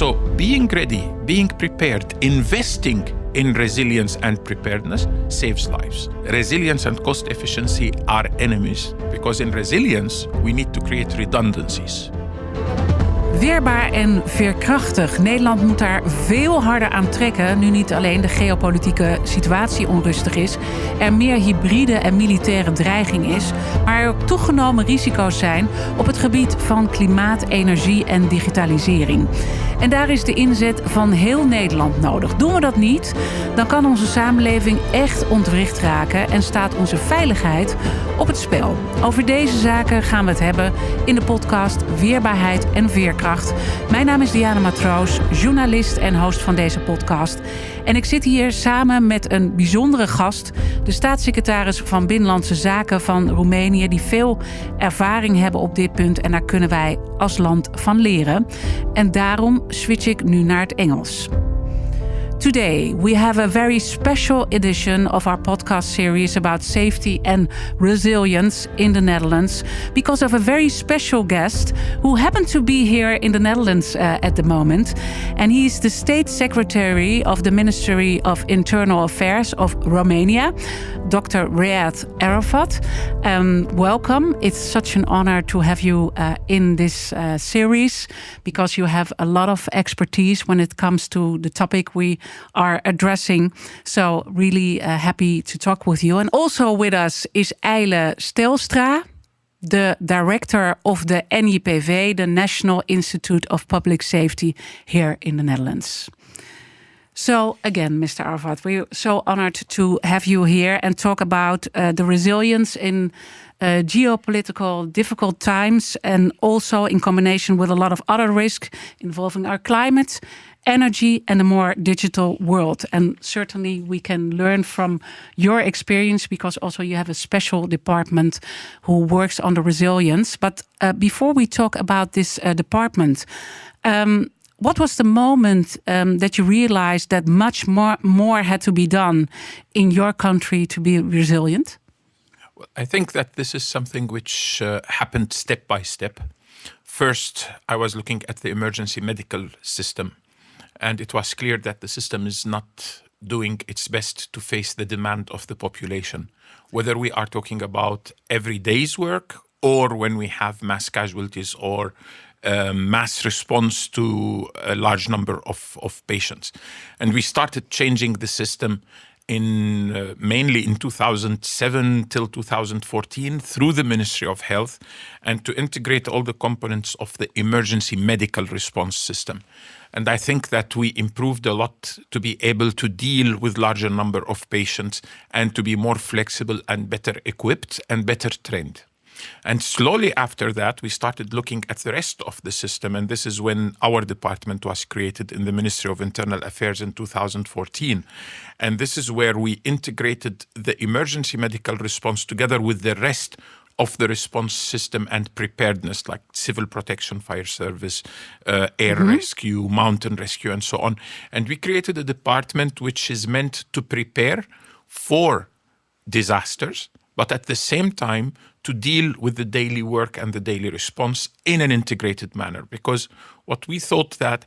So being ready, being prepared, investing in resilience and preparedness saves lives. Resilience and cost efficiency are enemies because in resilience we need to create redundancies. Weerbaar en veerkrachtig. Nederland moet daar veel harder aan trekken, nu niet alleen de geopolitieke situatie onrustig is, er meer hybride en militaire dreiging is, maar er ook toegenomen risico's zijn op het gebied van klimaat, energie en digitalisering. En daar is de inzet van heel Nederland nodig. Doen we dat niet, dan kan onze samenleving echt ontwricht raken en staat onze veiligheid op het spel. Over deze zaken gaan we het hebben in de podcast Weerbaarheid en Veerkracht. Mijn naam is Diana Matroos, journalist en host van deze podcast. En ik zit hier samen met een bijzondere gast, de staatssecretaris van Binnenlandse Zaken van Roemenië, die veel ervaring hebben op dit punt en daar kunnen wij als land van leren. En daarom switch ik nu naar het Engels. Today, we have a very special edition of our podcast series about safety and resilience in the Netherlands because of a very special guest who happened to be here in the Netherlands at the moment. And he is the State Secretary of the Ministry of Internal Affairs of Romania, Dr. Raed Arafat. Welcome. It's such an honor to have you in this series because you have a lot of expertise when it comes to the topic we are addressing. So really happy to talk with you. And also with us is IJle Stelstra, the director of the NIPV, the National Institute of Public Safety here in the Netherlands. So again, Mr. Arafat, we're so honored to have you here and talk about the resilience in geopolitical difficult times and also in combination with a lot of other risks involving our climate, energy and a more digital world. And certainly we can learn from your experience because also you have a special department who works on the resilience. But before we talk about this department, what was the moment that you realized that much more had to be done in your country to be resilient? Well, I think that this is something which happened step by step. First, I was looking at the emergency medical system, and it was clear that the system is not doing its best to face the demand of the population, whether we are talking about every day's work or when we have mass casualties or mass response to a large number of patients. And we started changing the system mainly in 2007 till 2014 through the Ministry of Health and to integrate all the components of the emergency medical response system. And I think that we improved a lot to be able to deal with larger number of patients and to be more flexible and better equipped and better trained. And slowly after that, we started looking at the rest of the system. And this is when our department was created in the Ministry of Internal Affairs in 2014. And this is where we integrated the emergency medical response together with the rest of the response system and preparedness, like civil protection, fire service, air rescue, mountain rescue, and so on. And we created a department which is meant to prepare for disasters, but at the same time to deal with the daily work and the daily response in an integrated manner. Because what we thought that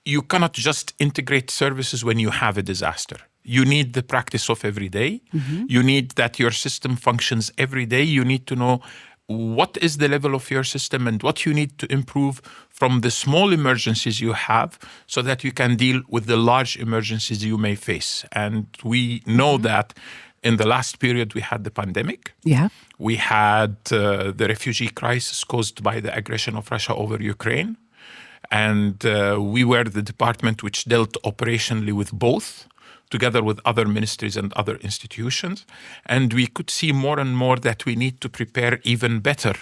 you cannot just integrate services when you have a disaster. You need the practice of every day. Mm-hmm. You need that your system functions every day. You need to know what is the level of your system and what you need to improve from the small emergencies you have so that you can deal with the large emergencies you may face. And we know that in the last period, we had the pandemic. Yeah. We had the refugee crisis caused by the aggression of Russia over Ukraine. And we were the department which dealt operationally with both, together with other ministries and other institutions. And we could see more and more that we need to prepare even better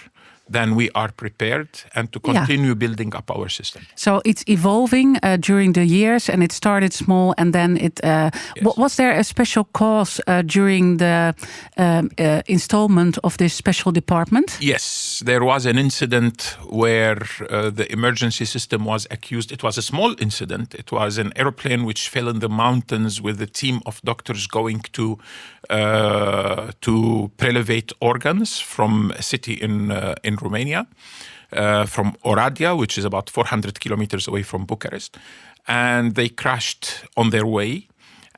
than we are prepared and to continue building up our system. So it's evolving during the years and it started small and then it... Yes. Was there a special cause during the installment of this special department? Yes, there was an incident where the emergency system was accused. It was a small incident. It was an airplane which fell in the mountains with a team of doctors going to prelevate organs from a city in Romania. from Oradea, which is about 400 kilometers away from Bucharest. And they crashed on their way.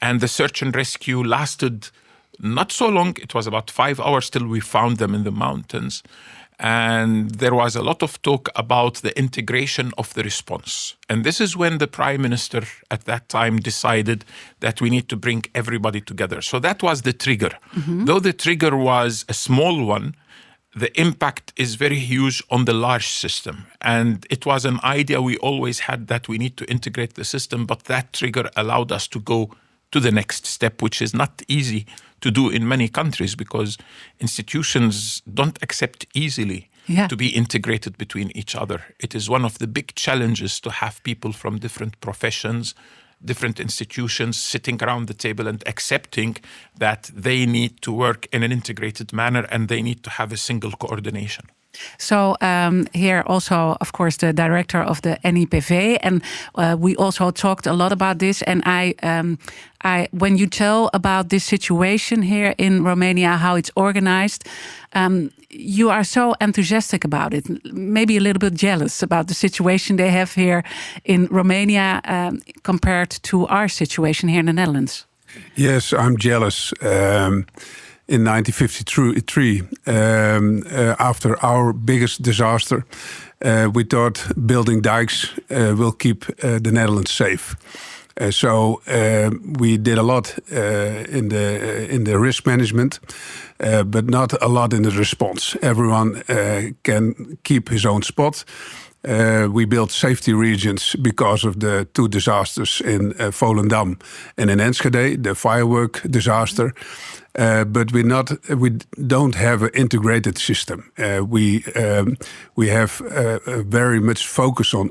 And the search and rescue lasted not so long. It was about 5 hours till we found them in the mountains. And there was a lot of talk about the integration of the response. And this is when the Prime Minister at that time decided that we need to bring everybody together. So that was the trigger. Though the trigger was a small one, the impact is very huge on the large system. And it was an idea we always had that we need to integrate the system, but that trigger allowed us to go to the next step, which is not easy to do in many countries because institutions don't accept easily to be integrated between each other. It is one of the big challenges to have people from different professions, different institutions sitting around the table and accepting that they need to work in an integrated manner and they need to have a single coordination. So here also, of course, the director of the NIPV, and we also talked a lot about this. And when you tell about this situation here in Romania, how it's organized, you are so enthusiastic about it. Maybe a little bit jealous about the situation they have here in Romania compared to our situation here in the Netherlands. Yes, I'm jealous. In 1953, after our biggest disaster, we thought building dikes will keep the Netherlands safe. So we did a lot in the risk management, but not a lot in the response. Everyone can keep his own spot. We built safety regions because of the 2 disasters in Volendam and in Enschede, the firework disaster. But we don't have an integrated system. We have very much focus on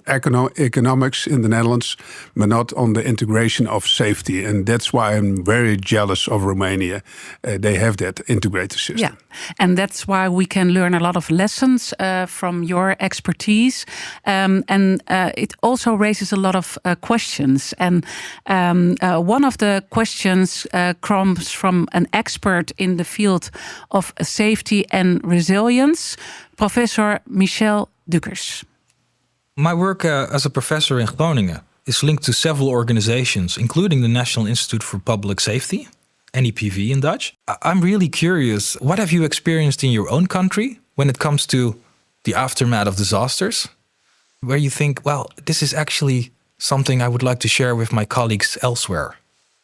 economics in the Netherlands, but not on the integration of safety. And that's why I'm very jealous of Romania. They have that integrated system. Yeah, and that's why we can learn a lot of lessons from your expertise. And it also raises a lot of questions. And one of the questions comes from an expert in the field of safety and resilience, Professor Michel Duckers. My work as a professor in Groningen is linked to several organizations, including the National Institute for Public Safety, NIPV in Dutch. I'm really curious, what have you experienced in your own country when it comes to the aftermath of disasters, where you think, well, this is actually something I would like to share with my colleagues elsewhere?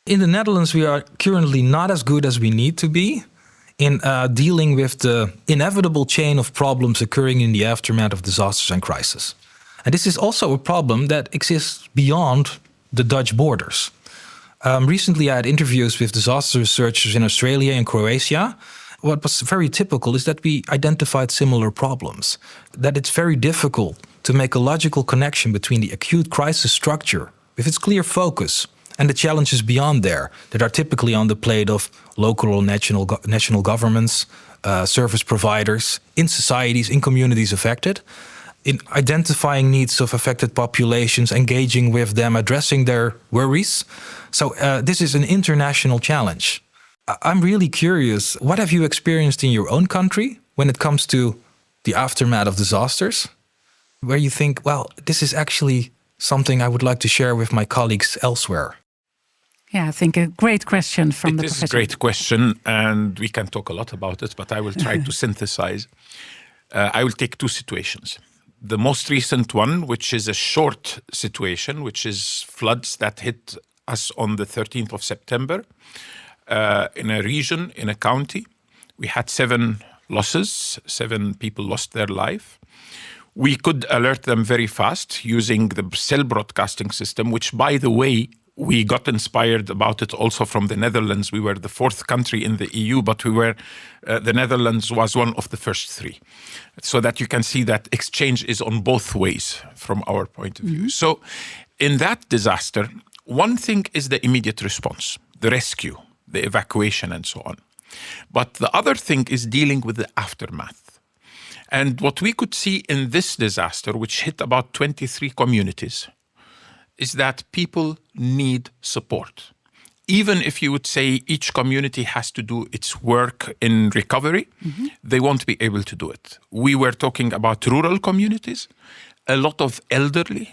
In the Netherlands, we are currently not as good as we need to be in dealing with the inevitable chain of problems occurring in the aftermath of disasters and crises. And this is also a problem that exists beyond the Dutch borders. Recently, I had interviews with disaster researchers in Australia and Croatia. What was very typical is that we identified similar problems, that it's very difficult to make a logical connection between the acute crisis structure with its clear focus and the challenges beyond there that are typically on the plate of local or national governments, service providers, in societies, in communities affected, in identifying needs of affected populations, engaging with them, addressing their worries. So this is an international challenge. I'm really curious, what have you experienced in your own country when it comes to the aftermath of disasters, where you think, well, this is actually something I would like to share with my colleagues elsewhere? Yeah, I think a great question from the professor. It is a great question, and we can talk a lot about it, but I will try to synthesize. I will take 2 situations. The most recent one, which is a short situation, which is floods that hit us on the 13th of September in a region, in a county. We had 7 losses, 7 people lost their life. We could alert them very fast using the cell broadcasting system, which, by the way, we got inspired about it also from the Netherlands. We were the 4th country in the EU, but the Netherlands was one of the first 3. So that you can see that exchange is on both ways from our point of view. So in that disaster, one thing is the immediate response, the rescue, the evacuation and so on. But the other thing is dealing with the aftermath. And what we could see in this disaster, which hit about 23 communities, is that people need support. even if you would say each community has to do its work in recovery, they won't be able to do it. We were talking about rural communities, a lot of elderly,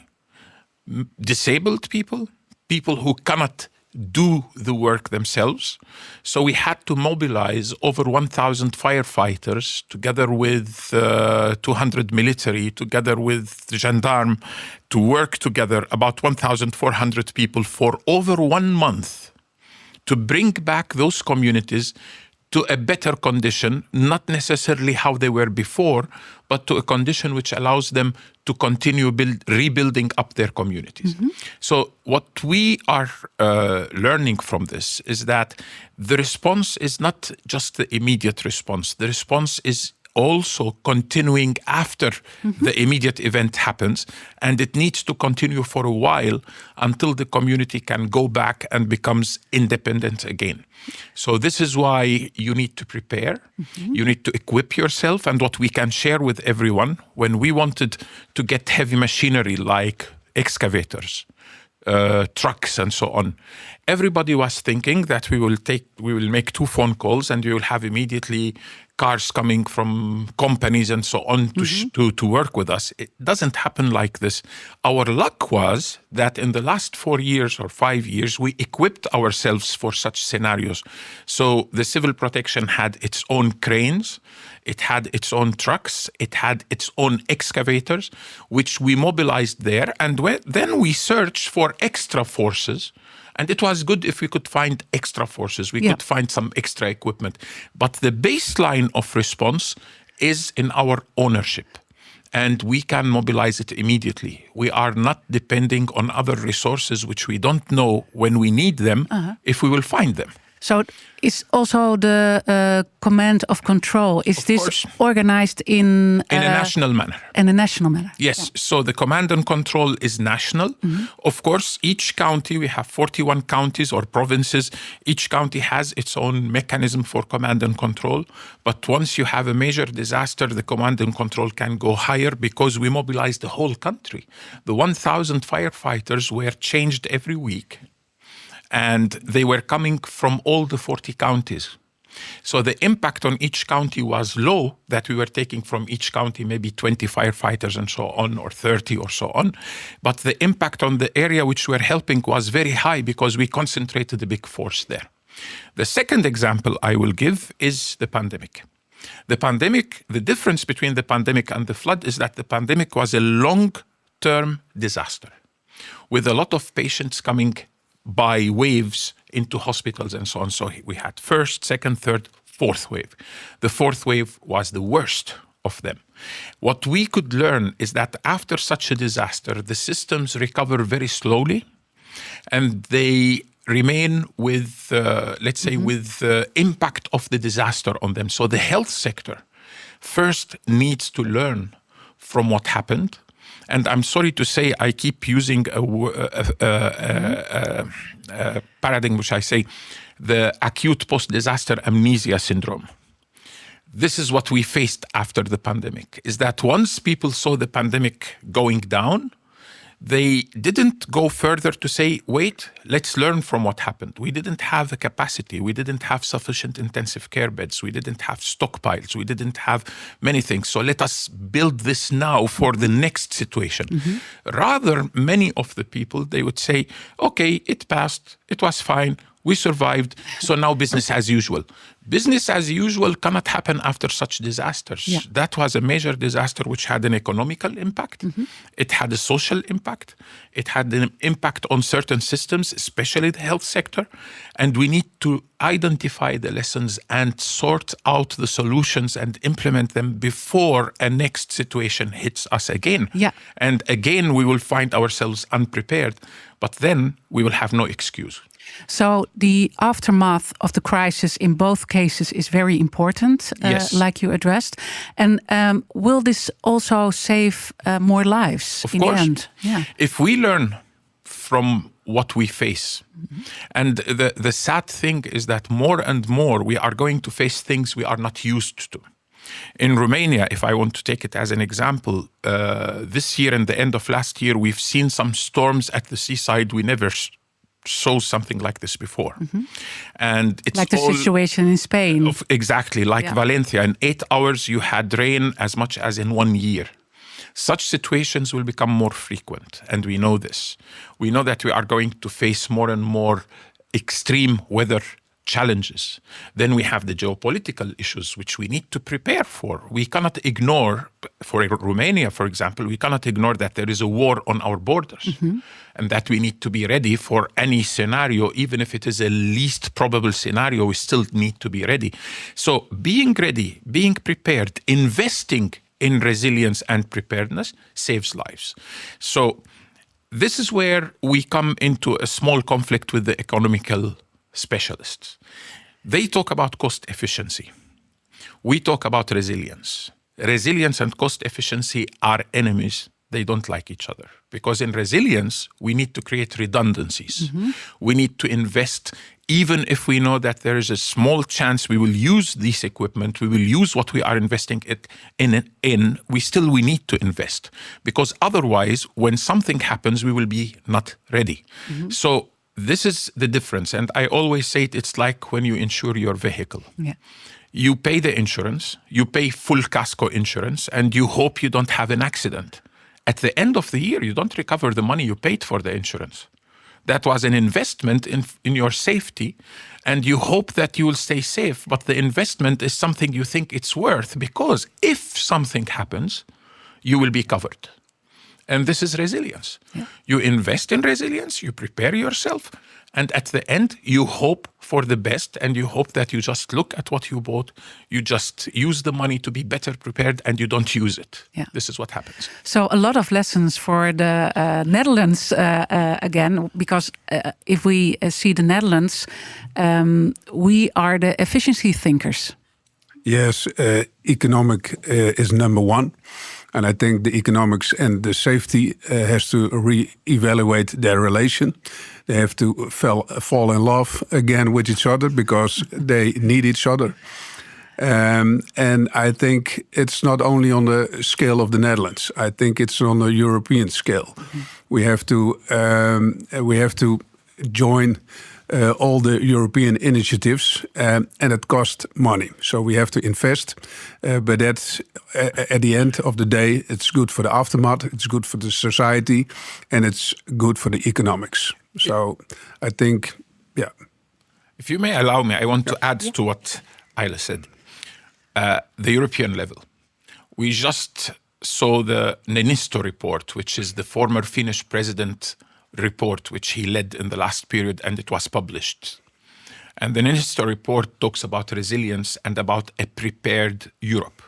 disabled people, people who cannot do the work themselves. So we had to mobilize over 1,000 firefighters together with 200 military, together with the gendarme, to work together, about 1,400 people for over 1 month to bring back those communities to a better condition, not necessarily how they were before, but to a condition which allows them to continue rebuilding up their communities. So what we are learning from this is that the response is not just the immediate response. The response is also continuing after the immediate event happens, and it needs to continue for a while until the community can go back and becomes independent again. So this is why you need to prepare, you need to equip yourself, and what we can share with everyone, when we wanted to get heavy machinery like excavators, trucks and so on, everybody was thinking that we will make 2 phone calls and we will have immediately cars coming from companies and so on to work with us. It doesn't happen like this. Our luck was that in the last 4 years or 5 years, we equipped ourselves for such scenarios. So the civil protection had its own cranes, it had its own trucks, it had its own excavators, which we mobilized there. And then we searched for extra forces. And it was good if we could find extra forces. We could find some extra equipment. But the baseline of response is in our ownership. And we can mobilize it immediately. We are not depending on other resources which we don't know when we need them, if we will find them. So is also the command of control, is this organized in a national manner? In a national manner. Yes, so the command and control is national. Of course, each county, we have 41 counties or provinces, each county has its own mechanism for command and control. But once you have a major disaster, the command and control can go higher because we mobilize the whole country. The 1,000 firefighters were changed every week. And they were coming from all the 40 counties. So the impact on each county was low, that we were taking from each county maybe 20 firefighters and so on, or 30 or so on. But the impact on the area which we were helping was very high because we concentrated a big force there. The second example I will give is the pandemic. The pandemic, the difference between the pandemic and the flood is that the pandemic was a long-term disaster with a lot of patients coming by waves into hospitals and so on. So we had first, second, third, fourth wave. The fourth wave was the worst of them. What we could learn is that after such a disaster, the systems recover very slowly and they remain with, with the impact of the disaster on them. So the health sector first needs to learn from what happened. And I'm sorry to say, I keep using a paradigm which I say, the acute post-disaster amnesia syndrome. This is what we faced after the pandemic, is that once people saw the pandemic going down, they didn't go further to say, wait, let's learn from what happened. We didn't have a capacity. We didn't have sufficient intensive care beds. We didn't have stockpiles. We didn't have many things. So let us build this now for the next situation. Rather, many of the people, they would say, okay, it passed. It was fine. We survived. So now business as usual. Business as usual cannot happen after such disasters. Yeah. That was a major disaster which had an economical impact. It had a social impact. It had an impact on certain systems, especially the health sector. And we need to identify the lessons and sort out the solutions and implement them before a next situation hits us again. Yeah. And again, we will find ourselves unprepared, but then we will have no excuse. So the aftermath of the crisis in both cases is very important, yes. like you addressed. And will this also save more lives of in course. the end? Yeah. If we learn from what we face, and the sad thing is that more and more we are going to face things we are not used to. In Romania, if I want to take it as an example, this year and the end of last year, we've seen some storms at the seaside we never saw something like this before. And it's like the situation in Spain. Exactly, like Valencia. In 8 hours, you had rain as much as in 1 year. Such situations will become more frequent, and we know this. We know that we are going to face more and more extreme weather challenges. Then we have the geopolitical issues, which we need to prepare for. We cannot ignore, for Romania, for example, we cannot ignore that there is a war on our borders and that we need to be ready for any scenario. Even if it is a least probable scenario, we still need to be ready. So being ready, being prepared, investing in resilience and preparedness saves lives. So this is where we come into a small conflict with the economical specialists. They talk about cost efficiency. We talk about resilience. Resilience and cost efficiency are enemies. They don't like each other. Because in resilience, we need to create redundancies. We need to invest, even if we know that there is a small chance we will use this equipment, we will use what we are investing in, we need to invest. Because otherwise, when something happens, we will be not ready. So this is the difference. And I always say it's like when you insure your vehicle. You pay the insurance, you pay full casco insurance, and you hope you don't have an accident. At the end of the year, you don't recover the money you paid for the insurance. That was an investment in your safety, and you hope that you will stay safe. But the investment is something you think it's worth, because if something happens, you will be covered. And this is resilience. You invest in resilience, you prepare yourself, and at the end, you hope for the best, and you hope that you just look at what you bought, you just use the money to be better prepared, and you don't use it. This is what happens. So a lot of lessons for the Netherlands again, because if we see the Netherlands, we are the efficiency thinkers. Yes, economic is number one. And I think the economics and the safety has to re-evaluate their relation. They have to fall in love again with each other, because they need each other. And I think it's not only on the scale of the Netherlands. I think it's on a European scale. We have to join all the European initiatives, and it costs money. So we have to invest, but that's at the end of the day, it's good for the aftermath, it's good for the society, and it's good for the economics. So I think, If you may allow me, I want to add to what IJle said. The European level. We just saw the Niinisto report, which is the former Finnish president report, which he led in the last period, and it was published. And the Niinisto report talks about resilience and about a prepared Europe.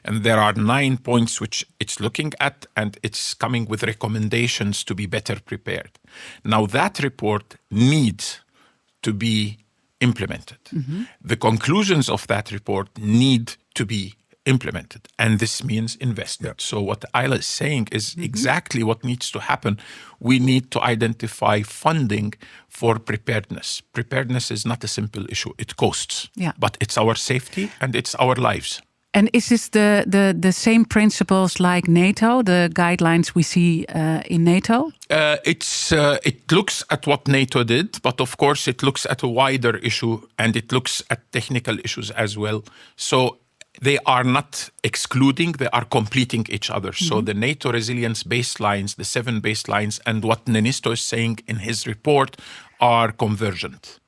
And there are 9 points which it's looking at, and it's coming with recommendations to be better prepared. Now that report needs to be implemented. The conclusions of that report need to be implemented, and this means investment. So what IJle is saying is exactly what needs to happen. We need to identify funding for preparedness. Preparedness is not a simple issue. It costs, but it's our safety and it's our lives. And is this the same principles like NATO, the guidelines we see in NATO? It looks at what NATO did, but of course it looks at a wider issue, and it looks at technical issues as well. So they are not excluding, they are completing each other. So the NATO resilience baselines, the 7 baselines, and what Niinisto is saying in his report are convergent.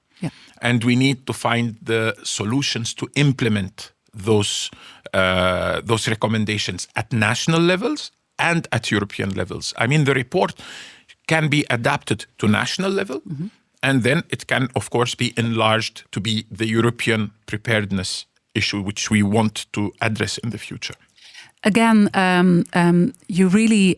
And we need to find the solutions to implement those recommendations at national levels and at European levels. I mean, the report can be adapted to national level, and then it can, of course, be enlarged to be the European preparedness issue, which we want to address in the future. Again, you really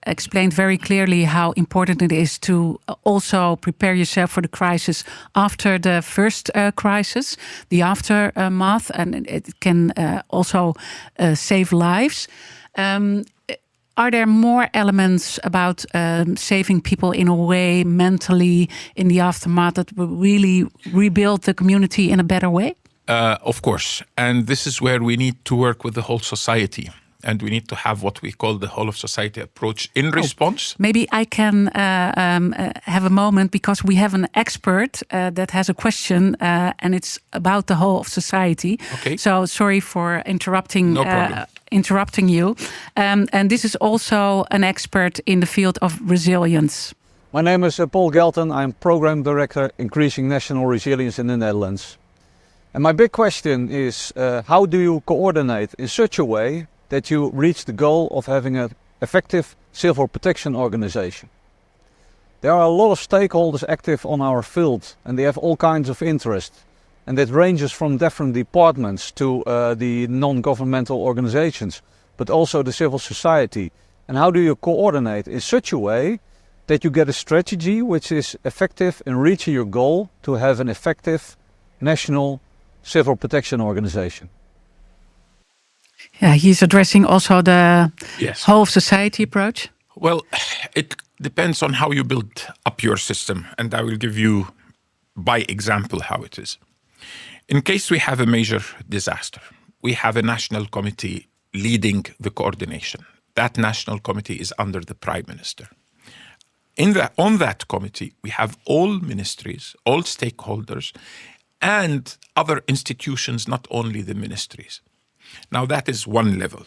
explained very clearly how important it is to also prepare yourself for the crisis after the first crisis, the aftermath, and it can also save lives. Are there more elements about saving people in a way mentally in the aftermath that will really rebuild the community in a better way? Of course. And this is where we need to work with the whole society. and we need to have what we call the whole of society approach in response. Maybe I can have a moment, because we have an expert that has a question, and it's about the whole of society. Okay. So sorry for interrupting. No problem. Interrupting you. And this is also an expert in the field of resilience. My name is Paul Gelton. I'm Program Director Increasing National Resilience in the Netherlands. And my big question is, how do you coordinate in such a way that you reach the goal of having an effective civil protection organization? There are a lot of stakeholders active on our field, and they have all kinds of interest. And it ranges from different departments to the non-governmental organizations, but also the civil society. And how do you coordinate in such a way that you get a strategy which is effective in reaching your goal to have an effective national civil protection organization? Yeah, he's addressing also the Yes. whole of society approach. Well, it depends on how you build up your system, and I will give you by example how it is. In case we have a major disaster, we have a national committee leading the coordination. That national committee is under the Prime Minister. On that committee, we have all ministries, all stakeholders, and other institutions, not only the ministries. Now that is one level,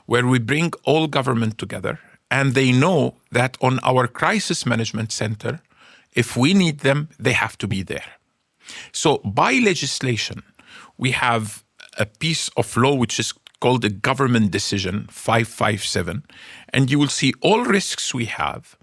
where we bring all government together, and they know that on our crisis management center, if we need them, they have to be there. So by legislation, we have a piece of law which is called the Government Decision 557, and you will see all risks we have.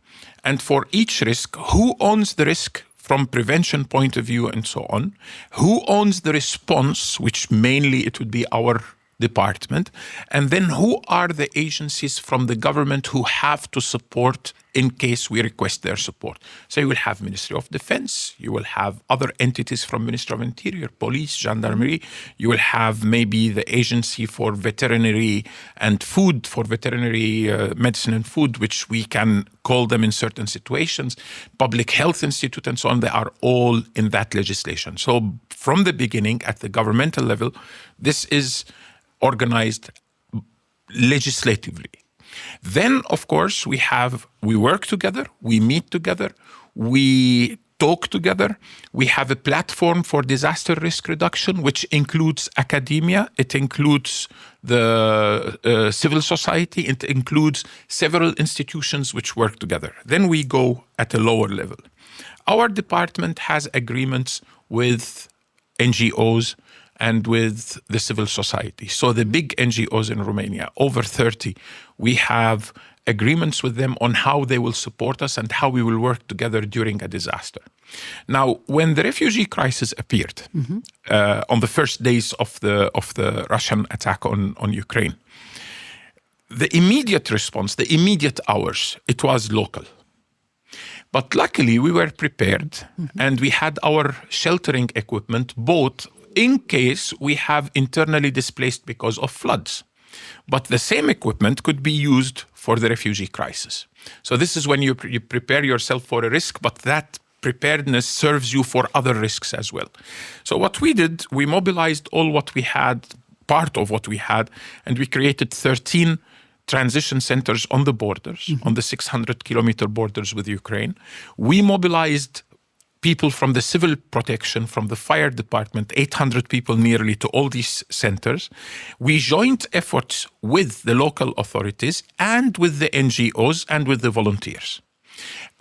And for each risk, who owns the risk from prevention point of view and so on, who owns the response, which mainly it would be our department, and then who are the agencies from the government who have to support in case we request their support. So you will have Ministry of Defense, you will have other entities from Ministry of Interior, Police, Gendarmerie, you will have maybe the Agency for Veterinary and Food, for veterinary medicine and food, which we can call them in certain situations, Public Health Institute and so on. They are all in that legislation. So from the beginning at the governmental level, this is organized legislatively. Then, of course, we work together, we meet together, we talk together. We have a platform for disaster risk reduction, which includes academia, it includes the civil society, it includes several institutions which work together. Then we go at a lower level. Our department has agreements with NGOs and with the civil society. So the big NGOs in Romania, over 30, we have agreements with them on how they will support us and how we will work together during a disaster. Now, when the refugee crisis appeared on the first days of the Russian attack on Ukraine, the immediate response, the immediate hours, it was local. But luckily, we were prepared and we had our sheltering equipment both in case we have internally displaced because of floods. But the same equipment could be used for the refugee crisis. So this is when you prepare yourself for a risk, but that preparedness serves you for other risks as well. So what we did, we mobilized all what we had, part of what we had, and we created 13 transition centers on the borders, on the 600-kilometer borders with Ukraine. We mobilized people from the civil protection, from the fire department, 800 people nearly, to all these centers. We joined efforts with the local authorities and with the NGOs and with the volunteers.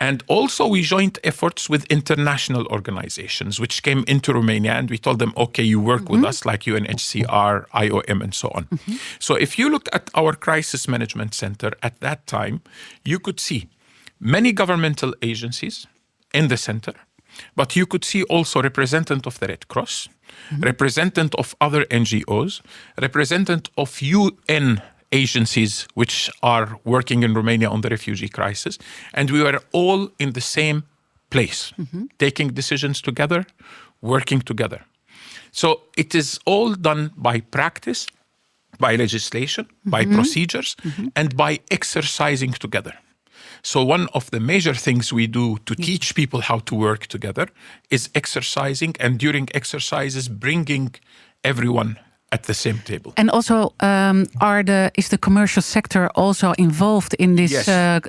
And also we joined efforts with international organizations which came into Romania, and we told them, okay, you work with us like UNHCR, IOM, and so on. So if you looked at our crisis management center at that time, you could see many governmental agencies in the center, but you could see also representative of the Red Cross, representative of other NGOs, representative of UN agencies which are working in Romania on the refugee crisis. And we were all in the same place, taking decisions together, working together. So it is all done by practice, by legislation, by procedures, and by exercising together. So one of the major things we do to teach people how to work together is exercising, and during exercises bringing everyone at the same table. And also, is the commercial sector also involved in this? Yes.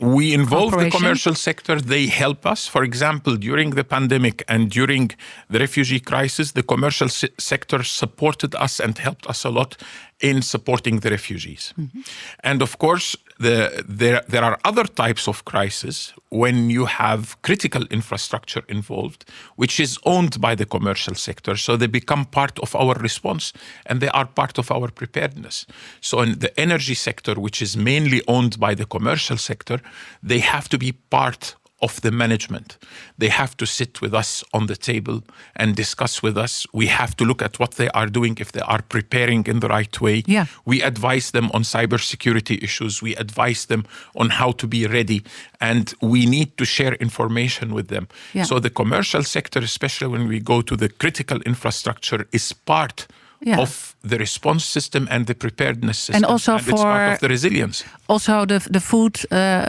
We involve the commercial sector. They help us. For example, during the pandemic and during the refugee crisis, the commercial sector supported us and helped us a lot in supporting the refugees. Mm-hmm. And of course, there are other types of crises when you have critical infrastructure involved, which is owned by the commercial sector. So they become part of our response and they are part of our preparedness. So in the energy sector, which is mainly owned by the commercial sector, they have to be part of the management. They have to sit with us on the table and discuss with us. We have to look at what they are doing, if they are preparing in the right way. Yeah. We advise them on cybersecurity issues. We advise them on how to be ready. And we need to share information with them. Yeah. So the commercial sector, especially when we go to the critical infrastructure, is part of the response system and the preparedness system. And also it's part of the resilience. Also the food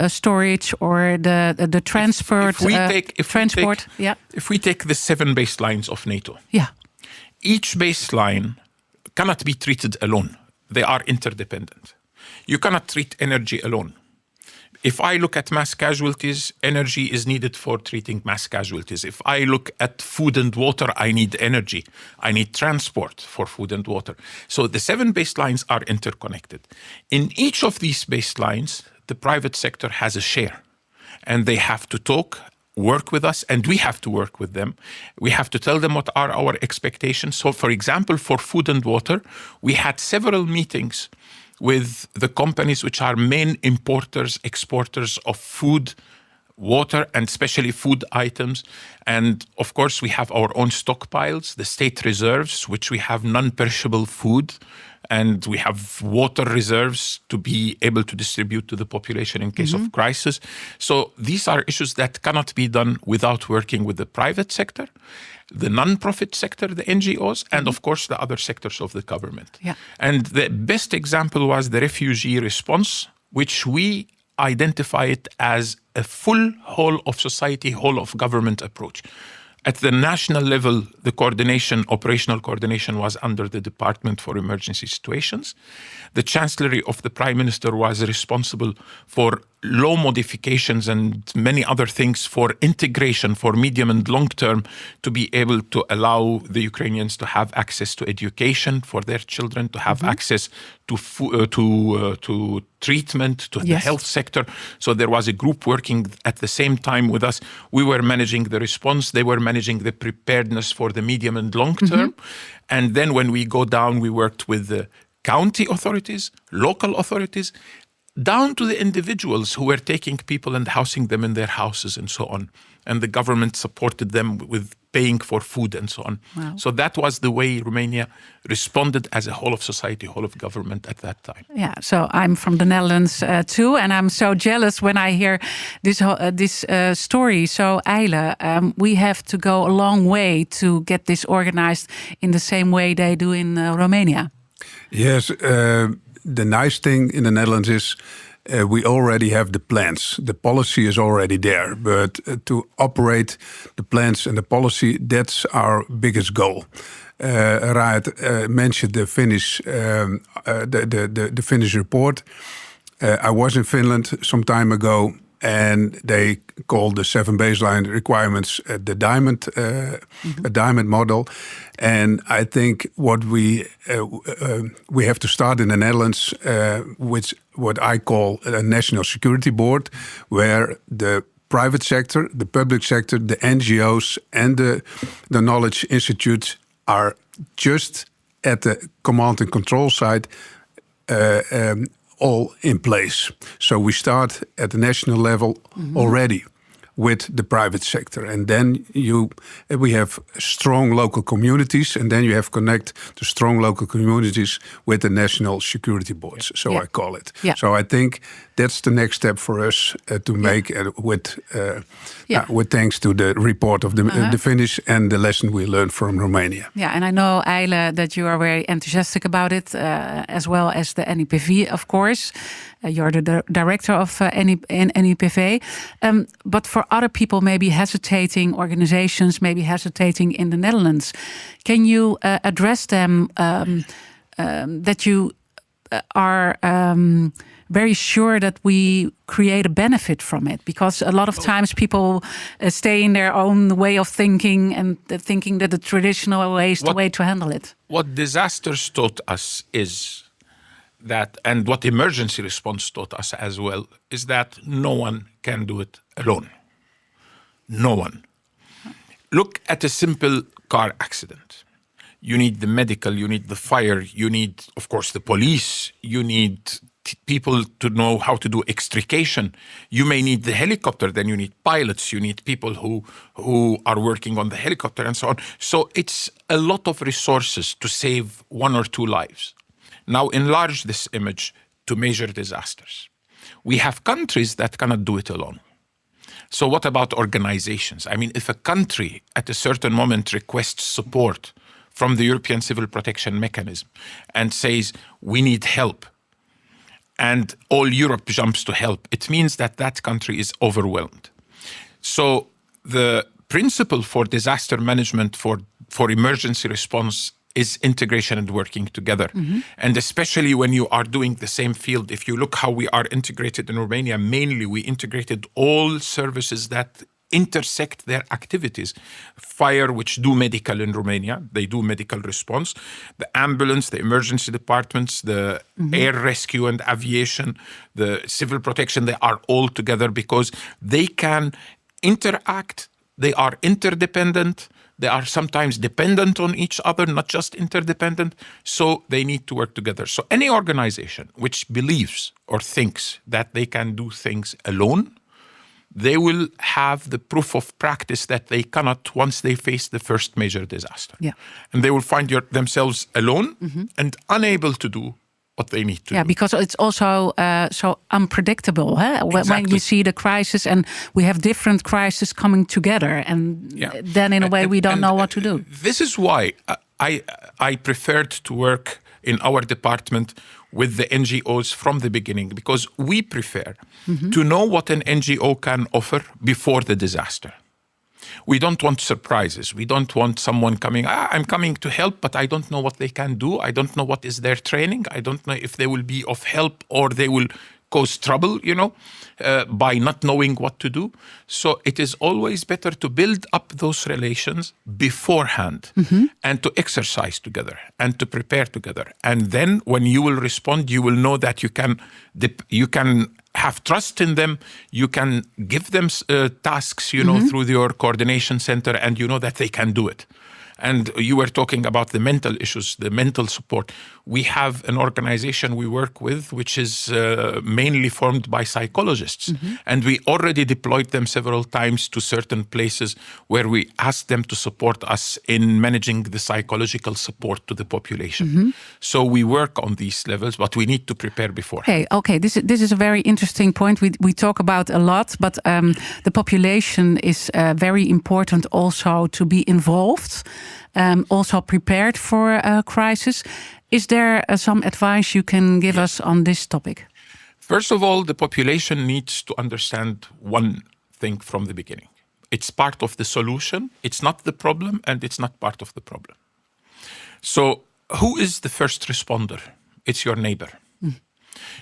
storage or the transport. If we take the 7 baselines of NATO, each baseline cannot be treated alone. They are interdependent. You cannot treat energy alone. If I look at mass casualties, energy is needed for treating mass casualties. If I look at food and water, I need energy. I need transport for food and water. So the 7 baselines are interconnected. In each of these baselines, the private sector has a share. And they have to talk, work with us, and we have to work with them. We have to tell them what are our expectations. So, for example, for food and water, we had several meetings with the companies which are main importers, exporters of food, water, and especially food items. And of course, we have our own stockpiles, the state reserves, which we have non-perishable food, and we have water reserves to be able to distribute to the population in case of crisis. So these are issues that cannot be done without working with the private sector, the non-profit sector, the NGOs, and of course the other sectors of the government. Yeah. And the best example was the refugee response, which we identify it as a full whole of society, whole of government approach. At the national level, the operational coordination was under the Department for Emergency Situations. The Chancellery of the Prime Minister was responsible for law modifications and many other things for integration for medium and long term to be able to allow the Ukrainians to have access to education for their children, to have access to treatment, to the health sector. So there was a group working at the same time with us. We were managing the response. They were managing the preparedness for the medium and long term. And then when we go down, we worked with the county authorities, local authorities, down to the individuals who were taking people and housing them in their houses and so on. And the government supported them with paying for food and so on. Wow. So that was the way Romania responded as a whole of society, whole of government at that time. Yeah, so I'm from the Netherlands too, and I'm so jealous when I hear this story. So IJle, we have to go a long way to get this organized in the same way they do in Romania. Yes, the nice thing in the Netherlands is we already have the plans. The policy is already there, but to operate the plans and the policy, that's our biggest goal. Raed mentioned the Finnish, the Finnish report. I was in Finland some time ago, and they called the 7 baseline requirements the diamond, a diamond model. And I think what we have to start in the Netherlands, with what I call a national security board, where the private sector, the public sector, the NGOs, and the knowledge institutes are just at the command and control side. All in place. So we start at the national level already with the private sector. And then we have strong local communities, and then you have connect the strong local communities with the national security boards, I call it. Yeah. So I think that's the next step for us to make with thanks to the report of the Finnish and the lesson we learned from Romania. Yeah, and I know, IJle, that you are very enthusiastic about it, as well as the NIPV, of course. You're the director of NIPV. But for other people maybe hesitating, organizations maybe hesitating in the Netherlands, can you address them that you are very sure that we create a benefit from it? Because a lot of times people stay in their own way of thinking and thinking that the traditional way is the way to handle it. What disasters taught us is that, and what emergency response taught us as well, is that no one can do it alone. No one. Look at a simple car accident. You need the medical, you need the fire, you need, of course, the police, you need people to know how to do extrication. You may need the helicopter, then you need pilots, you need people who are working on the helicopter and so on. So it's a lot of resources to save 1 or 2 lives. Now enlarge this image to major disasters. We have countries that cannot do it alone. So what about organizations? I mean, if a country at a certain moment requests support from the European Civil Protection Mechanism and says, we need help, and all Europe jumps to help, it means that that country is overwhelmed. So the principle for disaster management, for emergency response, is integration and working together. Mm-hmm. And especially when you are doing the same field, if you look how we are integrated in Romania, mainly we integrated all services that intersect their activities. Fire, which do medical in Romania, they do medical response. The ambulance, the emergency departments, the air rescue and aviation, the civil protection, they are all together because they can interact, they are interdependent, they are sometimes dependent on each other, not just interdependent, so they need to work together. So any organization which believes or thinks that they can do things alone, they will have the proof of practice that they cannot once they face the first major disaster. Yeah. And they will find themselves alone and unable to do what they need to do. Yeah, because it's also so unpredictable. Huh? Exactly. When you see the crisis and we have different crises coming together, and then in a way we don't know what to do. This is why I preferred to work in our department with the NGOs from the beginning, because we prefer to know what an NGO can offer before the disaster. We don't want surprises. We don't want someone coming, I'm coming to help, but I don't know what they can do. I don't know what is their training. I don't know if they will be of help or they will cause trouble, by not knowing what to do. So it is always better to build up those relations beforehand and to exercise together and to prepare together. And then when you will respond, you will know that you can have trust in them. You can give them tasks, through your coordination center, and you know that they can do it. And you were talking about the mental issues, the mental support. We have an organization we work with, which is mainly formed by psychologists. And we already deployed them several times to certain places where we asked them to support us in managing the psychological support to the population. So we work on these levels, but we need to prepare before. Okay. This is a very interesting point. We talk about a lot, but the population is very important also to be involved. Also prepared for a crisis. Is there some advice you can give us on this topic? First of all, the population needs to understand one thing from the beginning. It's part of the solution, it's not the problem, and it's not part of the problem. So who is the first responder? It's your neighbor.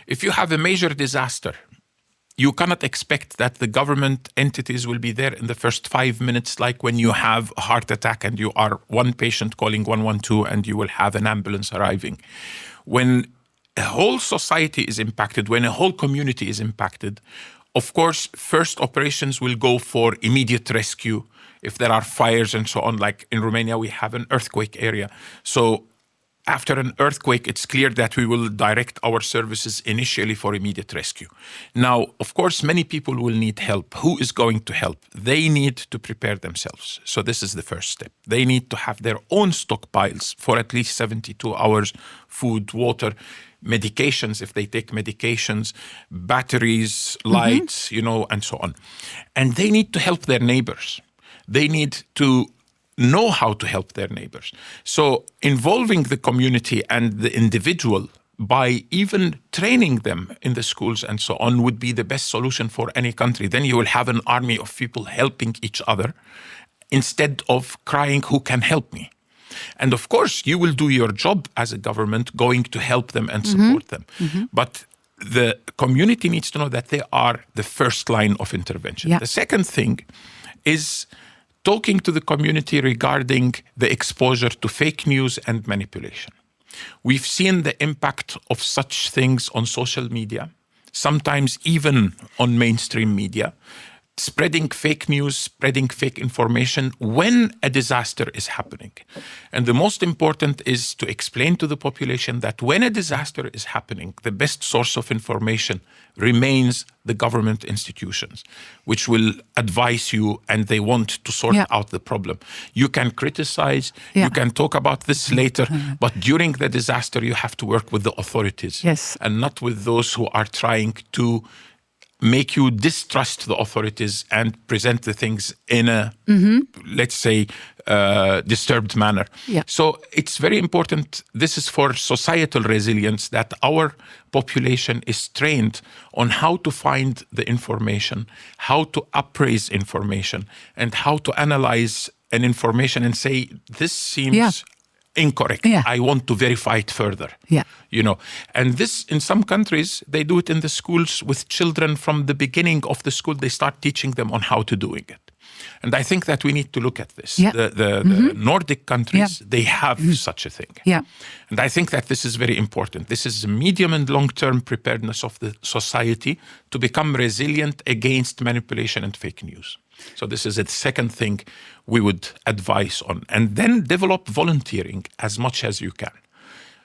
If you have a major disaster, you cannot expect that the government entities will be there in the first 5 minutes, like when you have a heart attack and you are one patient calling 112 and you will have an ambulance arriving. When a whole society is impacted, when a whole community is impacted, of course, first operations will go for immediate rescue. If there are fires and so on, like in Romania, we have an earthquake area. So after an earthquake, it's clear that we will direct our services initially for immediate rescue. Now, of course, many people will need help. Who is going to help? They need to prepare themselves. So this is the first step. They need to have their own stockpiles for at least 72 hours, food, water. medications, if they take medications, batteries, lights, and so on. And they need to help their neighbors. They need to know how to help their neighbors. So involving the community and the individual by even training them in the schools and so on would be the best solution for any country. Then you will have an army of people helping each other instead of crying, who can help me? And of course, you will do your job as a government going to help them and support them. But the community needs to know that they are the first line of intervention. Yeah. The second thing is talking to the community regarding the exposure to fake news and manipulation. We've seen the impact of such things on social media, sometimes even on mainstream media, spreading fake news, spreading fake information when a disaster is happening. And the most important is to explain to the population that when a disaster is happening, the best source of information remains the government institutions, which will advise you and they want to sort out the problem. You can criticize, you can talk about this later, but during the disaster, you have to work with the authorities and not with those who are trying to make you distrust the authorities and present the things in a, let's say, disturbed manner. Yeah. So it's very important. This is for societal resilience, that our population is trained on how to find the information, how to appraise information, and how to analyze an information and say, this seems incorrect. Yeah. I want to verify it further. Yeah. And this, in some countries, they do it in the schools with children from the beginning of the school. They start teaching them on how to doing it. And I think that we need to look at this. Yeah. The Nordic countries, they have such a thing. Yeah. And I think that this is very important. This is a medium and long-term preparedness of the society to become resilient against manipulation and fake news. So this is the second thing we would advise on. And then develop volunteering as much as you can.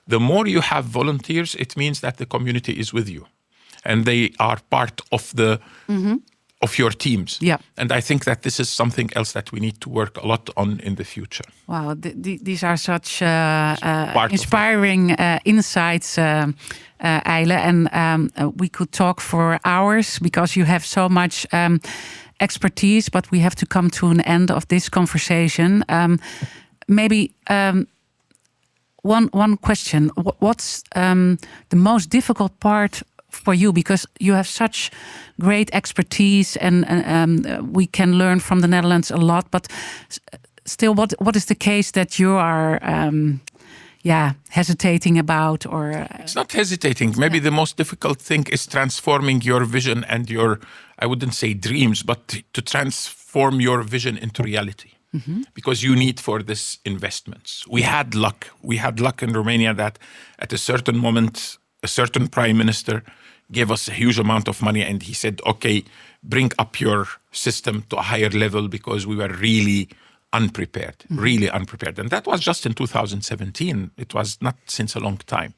The more you have volunteers, it means that the community is with you. And they are part of the of your teams. Yeah. And I think that this is something else that we need to work a lot on in the future. Wow, these are such inspiring insights, IJle. And we could talk for hours because you have so much expertise, but we have to come to an end of this conversation. Maybe one question. What's the most difficult part for you, because you have such great expertise and we can learn from the Netherlands a lot, but still, what is the case that you are hesitating about? Or it's not hesitating. Maybe the most difficult thing is transforming your vision and your, I wouldn't say dreams, but to transform your vision into reality. Because you need for this investments. We had luck. We had luck in Romania that at a certain moment, a certain prime minister gave us a huge amount of money and he said, okay, bring up your system to a higher level, because we were really unprepared. And that was just in 2017. It was not since a long time.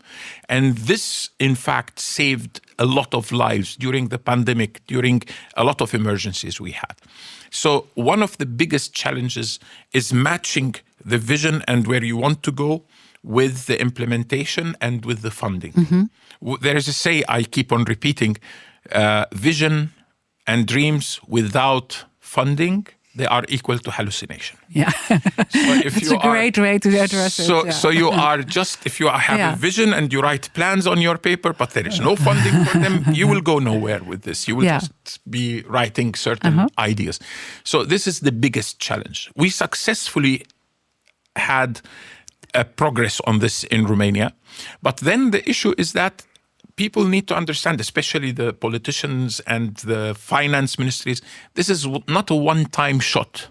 And this, in fact, saved a lot of lives during the pandemic, during a lot of emergencies we had. So one of the biggest challenges is matching the vision and where you want to go with the implementation and with the funding. There is a say I keep on repeating, vision and dreams without funding, they are equal to hallucination. Yeah, so it's a great way to address it. Yeah. So you are just, if you have a vision and you write plans on your paper, but there is no funding for them, you will go nowhere with this. You will just be writing certain ideas. So this is the biggest challenge. We successfully had progress on this in Romania. But then the issue is that people need to understand, especially the politicians and the finance ministries, this is not a one-time shot.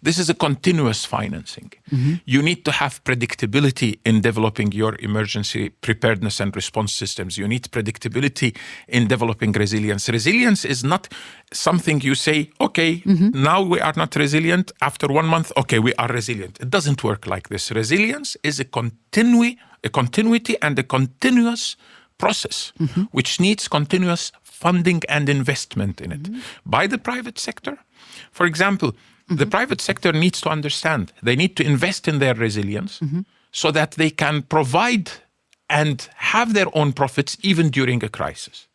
This is a continuous financing. You need to have predictability in developing your emergency preparedness and response systems. You need predictability in developing resilience. Resilience is not something you say, okay, now we are not resilient. After 1 month, okay, we are resilient. It doesn't work like this. Resilience is a continuity and a continuous process, which needs continuous funding and investment in it by the private sector. For example, the private sector needs to understand they need to invest in their resilience so that they can provide and have their own profits even during a crisis.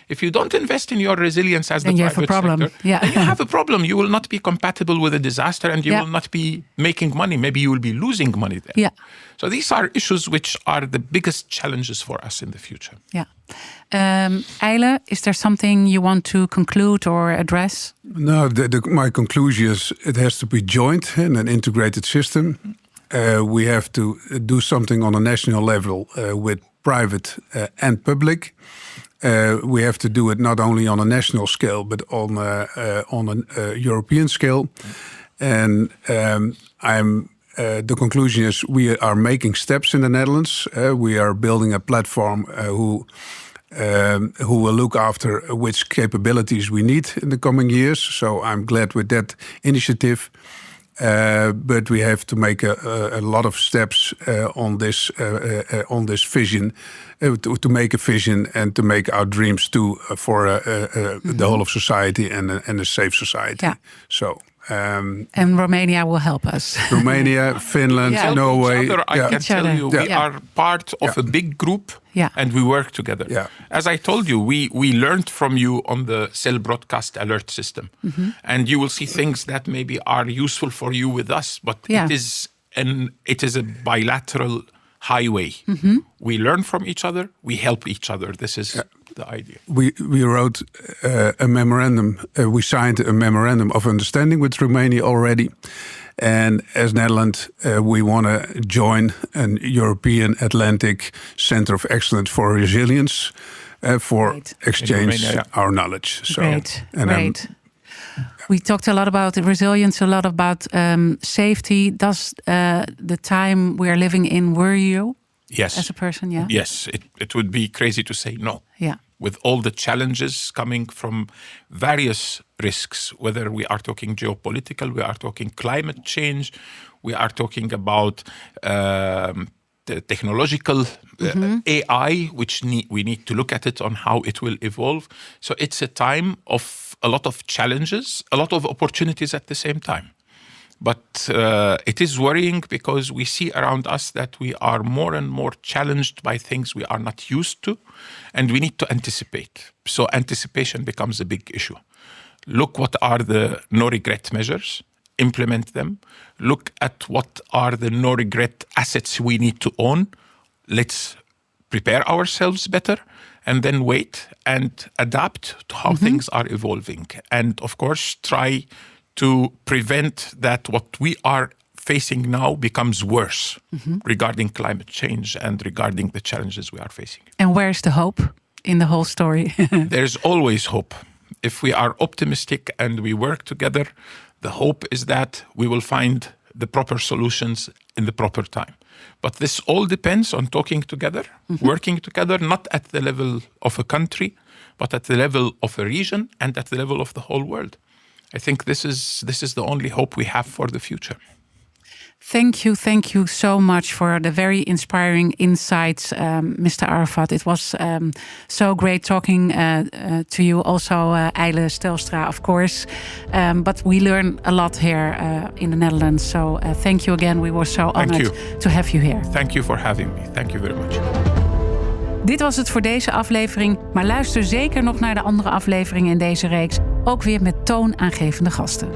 If you don't invest in your resilience as then the you have a private problem. sector, then you have a problem. You will not be compatible with a disaster, and you will not be making money. Maybe you will be losing money there. Yeah. So these are issues which are the biggest challenges for us in the future. Yeah. IJle, is there something you want to conclude or address? No, my conclusion is it has to be joint in an integrated system. We have to do something on a national level with private and public. We have to do it not only on a national scale, but on a European scale. And the conclusion is we are making steps in the Netherlands. We are building a platform who will look after which capabilities we need in the coming years. So I'm glad with that initiative. But we have to make a lot of steps on this vision, to make a vision and to make our dreams too for the whole of society and a safe society. Yeah. So. And Romania will help us. Romania, Finland, Norway. I can tell you, we are part of a big group, and we work together. Yeah. As I told you, we learned from you on the cell broadcast alert system, and you will see things that maybe are useful for you with us, but it is a bilateral highway. We learn from each other, we help each other. This is the idea. We wrote a memorandum. We signed a memorandum of understanding with Romania already, and as Netherlands, we want to join an European Atlantic Center of Excellence for Resilience for exchange our knowledge. So, Great. We talked a lot about resilience, a lot about safety. Does the time we are living in worry you? Yes. As a person, yeah? Yes, it would be crazy to say no. Yeah. With all the challenges coming from various risks, whether we are talking geopolitical, we are talking climate change, we are talking about the technological AI, which we need to look at it on how it will evolve. So it's a time of a lot of challenges, a lot of opportunities at the same time. But it is worrying because we see around us that we are more and more challenged by things we are not used to, and we need to anticipate. So anticipation becomes a big issue. Look what are the no-regret measures, implement them. Look at what are the no-regret assets we need to own. Let's prepare ourselves better, and then wait and adapt to how things are evolving. And of course, try to prevent that what we are facing now becomes worse regarding climate change and regarding the challenges we are facing. And where's the hope in the whole story? There's always hope. If we are optimistic and we work together, the hope is that we will find the proper solutions in the proper time. But this all depends on talking together, working together, not at the level of a country, but at the level of a region and at the level of the whole world. I think this is the only hope we have for the future. Thank you so much for the very inspiring insights, Mr. Arafat. It was so great talking to you. Also, IJle Stelstra, of course. But we learn a lot here in the Netherlands. So thank you again. We were so honored to have you here. Thank you for having me. Thank you very much. Dit was het voor deze aflevering. Maar luister zeker nog naar de andere afleveringen in deze reeks. Ook weer met toonaangevende gasten.